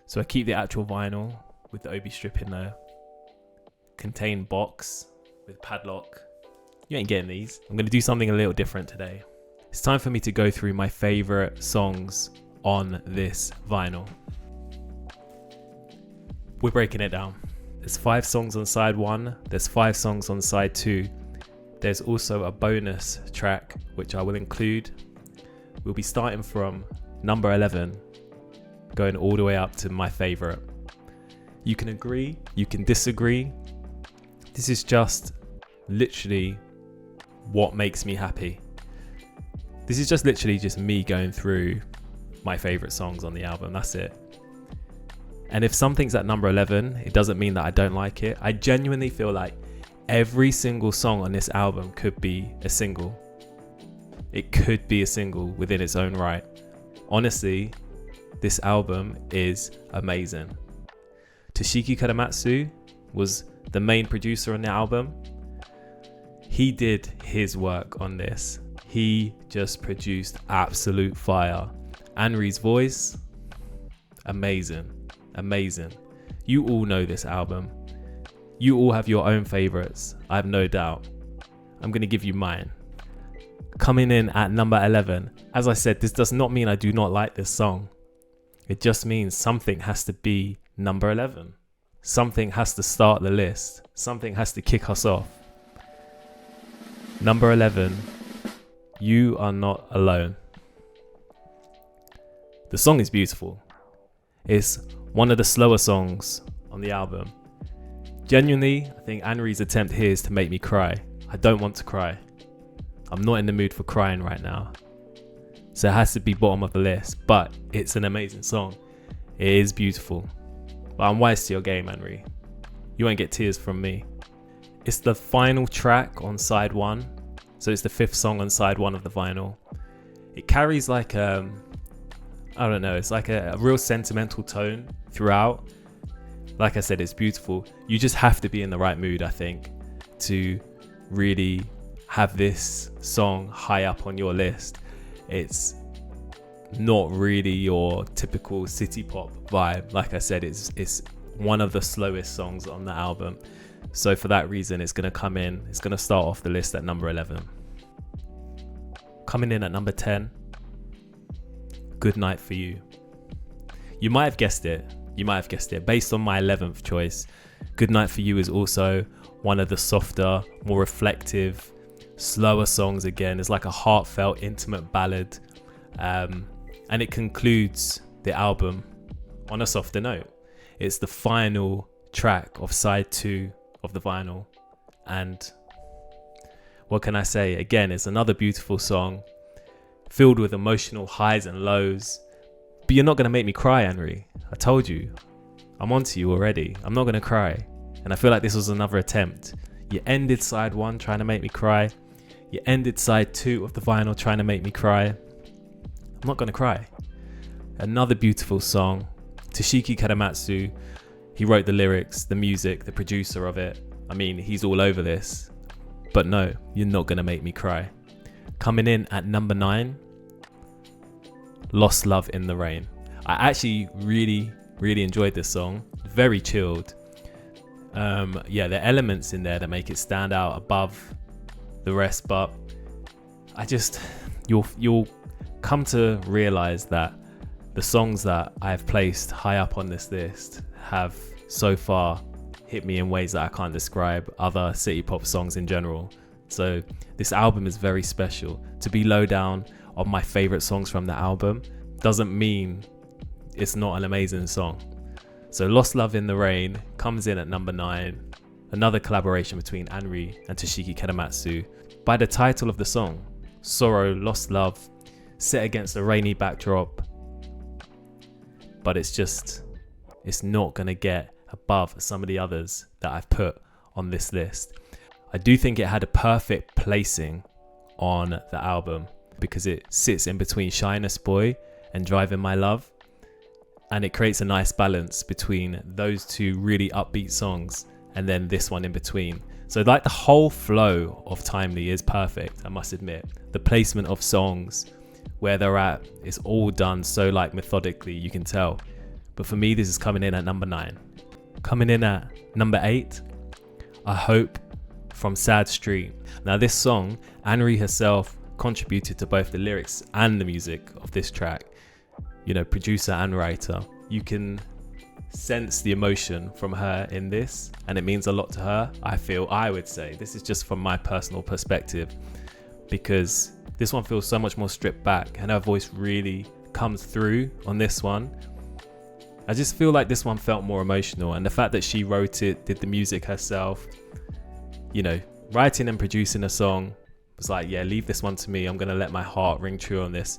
So I keep the actual vinyl with the Obi strip in there. Contained box with padlock. You ain't getting these. I'm going to do something a little different today. It's time for me to go through my favorite songs on this vinyl. We're breaking it down. There's 5 songs on side 1. There's 5 songs on side 2. There's also a bonus track, which I will include. We'll be starting from number 11, going all the way up to my favorite. You can agree, you can disagree. This is just literally what makes me happy. This is just literally just me going through my favorite songs on the album. That's it. And if something's at number 11, it doesn't mean that I don't like it. I genuinely feel like every single song on this album could be a single. It could be a single within its own right. Honestly, this album is amazing. Toshiki Karamatsu was the main producer on the album. He did his work on this. He just produced absolute fire. Anri's voice, amazing. You all know this album. You all have your own favorites, I have no doubt. I'm going to give you mine. Coming in at number 11, as I said, this does not mean I do not like this song. It just means something has to be number 11. Something has to start the list. Something has to kick us off. Number 11, You Are Not Alone. The song is beautiful. It's one of the slower songs on the album. Genuinely, I think Anri's attempt here is to make me cry. I don't want to cry. I'm not in the mood for crying right now. So it has to be bottom of the list, but it's an amazing song. It is beautiful. But I'm wise to your game, Anri. You won't get tears from me. It's the final track on side 1. So it's the 5th song on side 1 of the vinyl. It carries like I don't know, it's like a real sentimental tone throughout. Like I said, it's beautiful. You just have to be in the right mood, I think, to really have this song high up on your list. It's not really your typical city pop vibe. Like I said, it's one of the slowest songs on the album. So for that reason, it's going to come in. It's going to start off the list at number 11. Coming in at number 10, Good Night For You. You might have guessed it. Based on my 11th choice, Good Night For You is also one of the softer, more reflective, slower songs again. It's like a heartfelt, intimate ballad. And it concludes the album on a softer note. It's the final track of side 2 of the vinyl. And what can I say? Again, it's another beautiful song filled with emotional highs and lows. But you're not going to make me cry, Anri. I told you. I'm onto you already. I'm not going to cry. And I feel like this was another attempt. You ended side 1 trying to make me cry. You ended side 2 of the vinyl trying to make me cry. I'm not going to cry. Another beautiful song. Toshiki Karamatsu. He wrote the lyrics, the music, the producer of it. I mean, he's all over this. But no, you're not going to make me cry. Coming in at number 9, Lost Love in the Rain. I actually really enjoyed this song. Very chilled. There are elements in there that make it stand out above the rest, but you'll come to realize that the songs that I've placed high up on this list have so far hit me in ways that I can't describe other city pop songs in general. So this album is very special. To be low down on my favorite songs from the album doesn't mean it's not an amazing song. So Lost Love in the Rain comes in at number 9. Another collaboration between Anri and Toshiki Karamatsu. By the title of the song, Sorrow, Lost Love, set against a rainy backdrop. But it's not going to get above some of the others that I've put on this list. I do think it had a perfect placing on the album because it sits in between Shyness Boy and Driving My Love. And it creates a nice balance between those two really upbeat songs and then this one in between. So like the whole flow of Timely is perfect, I must admit. The placement of songs, where they're at, is all done so like methodically, you can tell. But for me, this is coming in at number 9. Coming in at number 8, I Hope from Sad Street. Now this song, Anri herself contributed to both the lyrics and the music of this track. You know, producer and writer. You can sense the emotion from her in this, and it means a lot to her. I would say this is just from my personal perspective, because this one feels so much more stripped back and her voice really comes through on this one. I just feel like this one felt more emotional, and the fact that she wrote it, did the music herself, you know, writing and producing a song, was like, yeah, leave this one to me. I'm gonna let my heart ring true on this.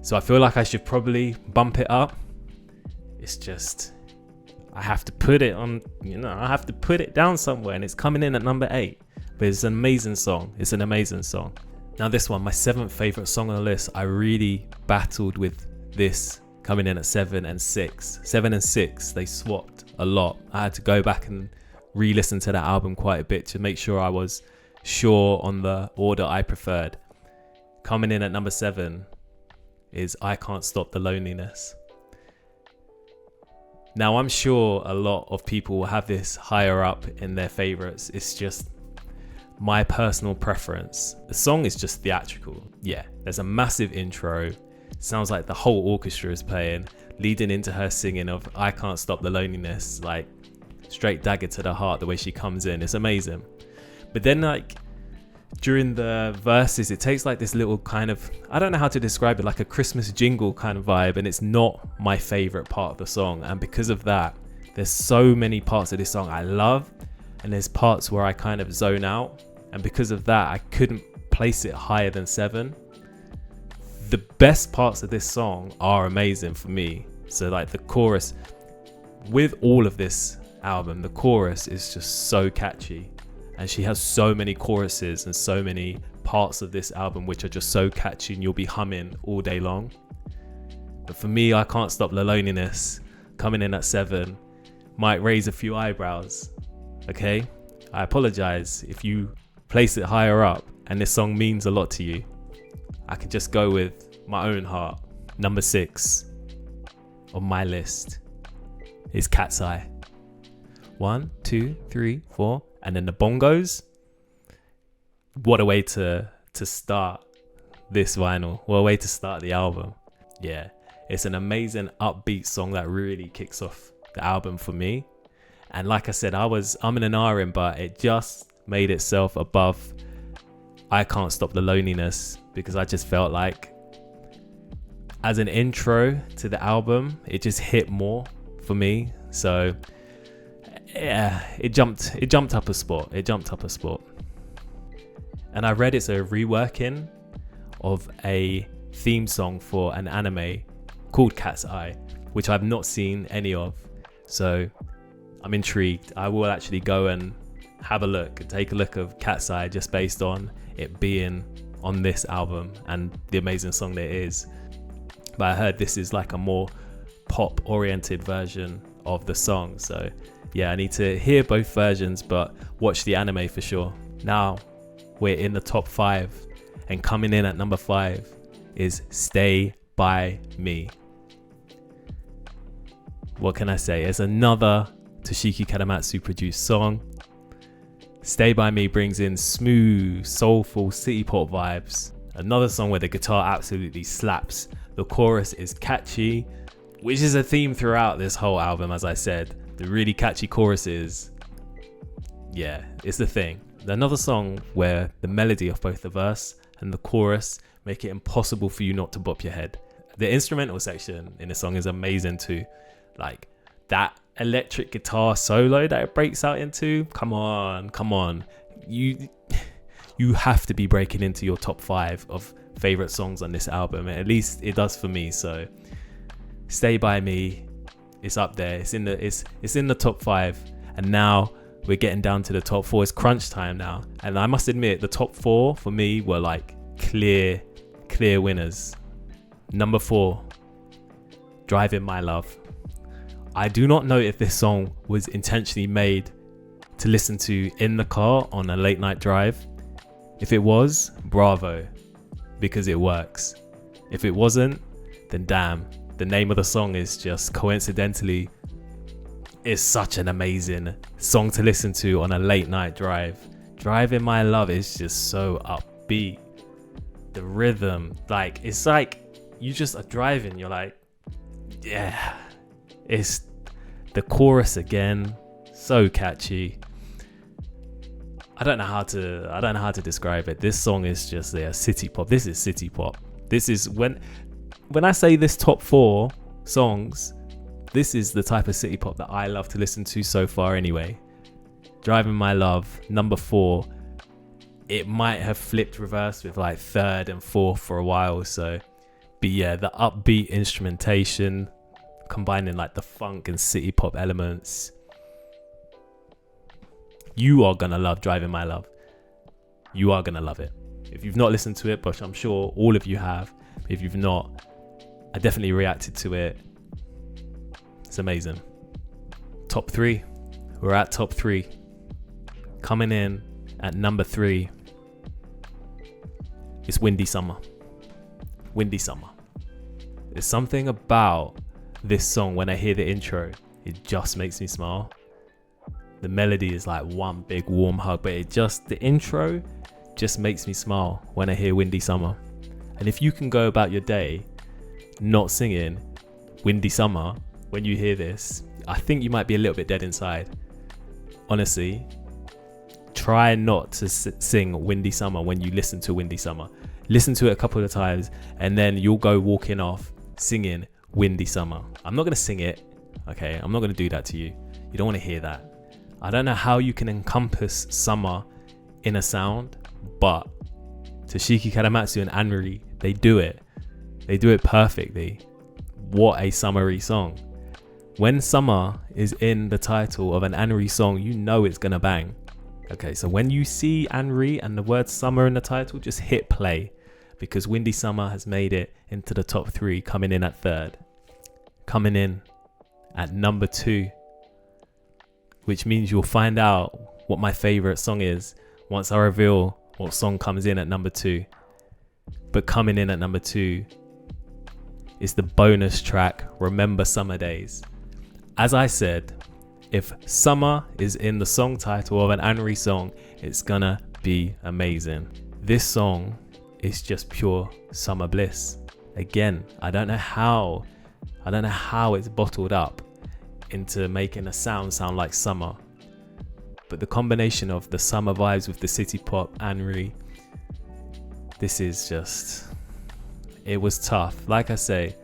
So I feel like I should probably bump it up. It's just, I have to put it on, you know, I have to put it down somewhere, and it's coming in at number 8. But it's an amazing song. It's an amazing song. Now this one, my 7th favorite song on the list, I really battled with this coming in at 7 and 6. 7 and 6, they swapped a lot. I had to go back and re-listen to that album quite a bit to make sure I was sure on the order I preferred. Coming in at number 7 is I Can't Stop the Loneliness. Now I'm sure a lot of people will have this higher up in their favorites. It's just my personal preference. The song is just theatrical. Yeah, there's a massive intro. Sounds like the whole orchestra is playing, leading into her singing of I Can't Stop the Loneliness, like straight dagger to the heart, the way she comes in. It's amazing. But then like during the verses, it takes like this little kind of, I don't know how to describe it, like a Christmas jingle kind of vibe, and it's not my favorite part of the song. And because of that, there's so many parts of this song I love, and there's parts where I kind of zone out, and because of that, I couldn't place it higher than 7. The best parts of this song are amazing for me. So like the chorus, with all of this album, the chorus is just so catchy, and she has so many choruses and so many parts of this album which are just so catchy, and you'll be humming all day long. But for me, I Can't Stop the Loneliness coming in at 7 might raise a few eyebrows. Okay, I apologize if you place it higher up and this song means a lot to you. I could just go with my own heart. Number 6 on my list is Cat's Eye. 1, 2, 3, 4, and then the bongos. What a way to start this vinyl. What a way to start the album. Yeah, it's an amazing upbeat song that really kicks off the album for me. And like I said, I'm in an R in, but it just made itself above I Can't Stop the Loneliness, because I just felt like as an intro to the album, it just hit more for me. So yeah, it jumped up a spot. And I read it's a reworking of a theme song for an anime called Cat's Eye, which I've not seen any of. So I'm intrigued. I will actually go and have a look and take a look of Cat's Eye, just based on it being on this album and the amazing song that it is. But I heard this is like a more pop oriented version of the song. So yeah, I need to hear both versions, but watch the anime for sure. Now we're in the top 5, and coming in at number 5 is Stay By Me. What can I say? It's another Toshiki Karamatsu produced song. Stay By Me brings in smooth, soulful city pop vibes. Another song where the guitar absolutely slaps. The chorus is catchy, which is a theme throughout this whole album, as I said. The really catchy choruses, yeah, it's the thing. Another song where the melody of both the verse and the chorus make it impossible for you not to bop your head. The instrumental section in the song is amazing too. Like that electric guitar solo that it breaks out into, come on. You have to be breaking into your top 5 of favorite songs on this album. At least it does for me. So Stay By Me, it's up there. It's in the top 5, and now we're getting down to the top 4. It's crunch time now, and I must admit the top 4 for me were like clear winners. Number 4, Driving My Love. I do not know if this song was intentionally made to listen to in the car on a late night drive. If it was, bravo, because it works. If it wasn't, then damn, the name of the song is just coincidentally, it's such an amazing song to listen to on a late night drive. Driving My Love is just so upbeat. The rhythm, like, it's like you just are driving, you're like, yeah. It's the chorus again, so catchy. I don't know how to describe it. This song is just city pop. This is city pop. This is when I say this top 4 songs, this is the type of city pop that I love to listen to so far anyway. Driving My Love, number 4. It might have flipped reverse with like 3rd and 4th for a while or so. But yeah, the upbeat instrumentation, combining like the funk and city pop elements. You are gonna love Driving My Love. You are gonna love it. If you've not listened to it, but I'm sure all of you have. If you've not, I definitely reacted to it. It's amazing. Top 3. We're at top 3. Coming in at number 3. It's Windy Summer. Windy Summer. There's something about this song when I hear the intro, it just makes me smile. The melody is like one big warm hug, but the intro just makes me smile when I hear Windy Summer. And if you can go about your day not singing Windy Summer when you hear this, I think you might be a little bit dead inside. Honestly, try not to sing Windy Summer when you listen to Windy Summer. Listen to it a couple of times and then you'll go walking off singing Windy Summer. I'm not going to sing it, okay? I'm not going to do that to you. You don't want to hear that. I don't know how you can encompass summer in a sound, but Toshiki Karamatsu and Anri, they do it. They do it perfectly. What a summery song. When summer is in the title of an Anri song, you know it's gonna bang. Okay, so when you see Anri and the word summer in the title, just hit play, because Windy Summer has made it into the top 3, coming in at 3rd. Coming in at number 2, which means you'll find out what my favorite song is once I reveal what song comes in at number 2. But coming in at number 2 is the bonus track, Remember Summer Days. As I said, if summer is in the song title of an Anri song, it's gonna be amazing. This song is just pure summer bliss. Again, I don't know how it's bottled up into making a sound like summer. But the combination of the summer vibes with the city pop, Anri, this is just, it was tough. Like I say,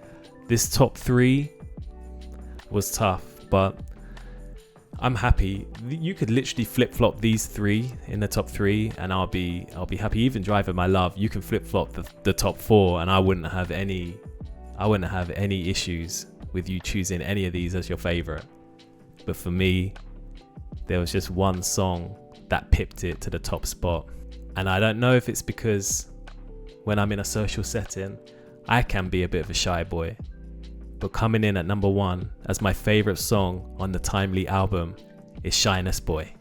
this top 3 was tough, but I'm happy. You could literally flip-flop these 3 in the top 3 and I'll be happy. Even Driving My Love, you can flip-flop the top 4 and I wouldn't have any issues with you choosing any of these as your favorite. But for me, there was just one song that pipped it to the top spot. And I don't know if it's because when I'm in a social setting, I can be a bit of a shy boy. But coming in at number 1 as my favorite song on the Timely album is Shyness Boy.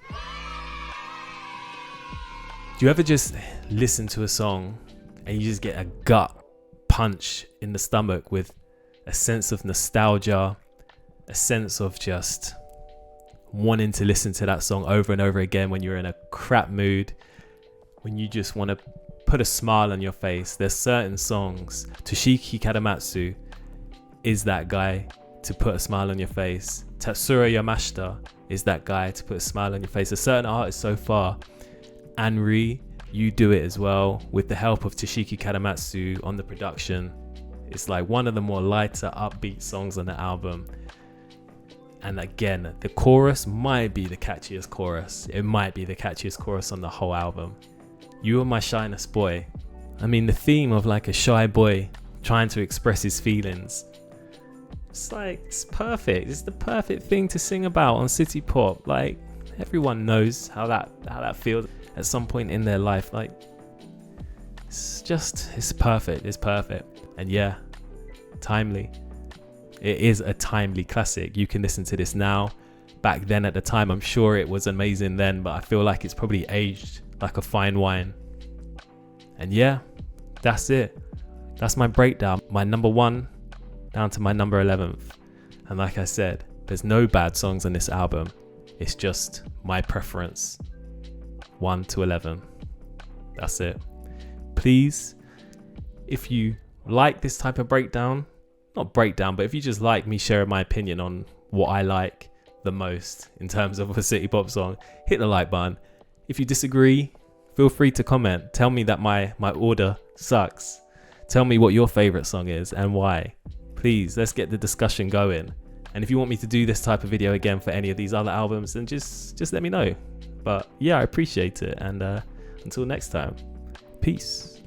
Do you ever just listen to a song and you just get a gut punch in the stomach with a sense of nostalgia, a sense of just wanting to listen to that song over and over again when you're in a crap mood, when you just want to put a smile on your face? There's certain songs. Toshiki Karamatsu is that guy to put a smile on your face. Tatsuro Yamashita is that guy to put a smile on your face. There's certain artists so far. Anri, you do it as well with the help of Toshiki Karamatsu on the production. It's like one of the more lighter, upbeat songs on the album. And again, the chorus might be the catchiest chorus. It might be the catchiest chorus on the whole album. You are my shyness boy. I mean, the theme of like a shy boy trying to express his feelings. It's like, it's perfect. It's the perfect thing to sing about on city pop. Like, everyone knows how that feels at some point in their life. Like, it's perfect. It's perfect. And yeah, timely. It is a timely classic. You can listen to this now. Back then at the time, I'm sure it was amazing then, but I feel like it's probably aged like a fine wine. And yeah, that's it. That's my breakdown. My number 1 down to my number 11th. And like I said, there's no bad songs on this album. It's just my preference. 1 to 11. That's it. Please, if you like this type of breakdown, not breakdown, but if you just like me sharing my opinion on what I like the most in terms of a city pop song, hit the like button. If you disagree, feel free to comment. Tell me that my order sucks. Tell me what your favorite song is and why. Please, let's get the discussion going. And if you want me to do this type of video again for any of these other albums, then just let me know. But yeah, I appreciate it. And until next time, peace.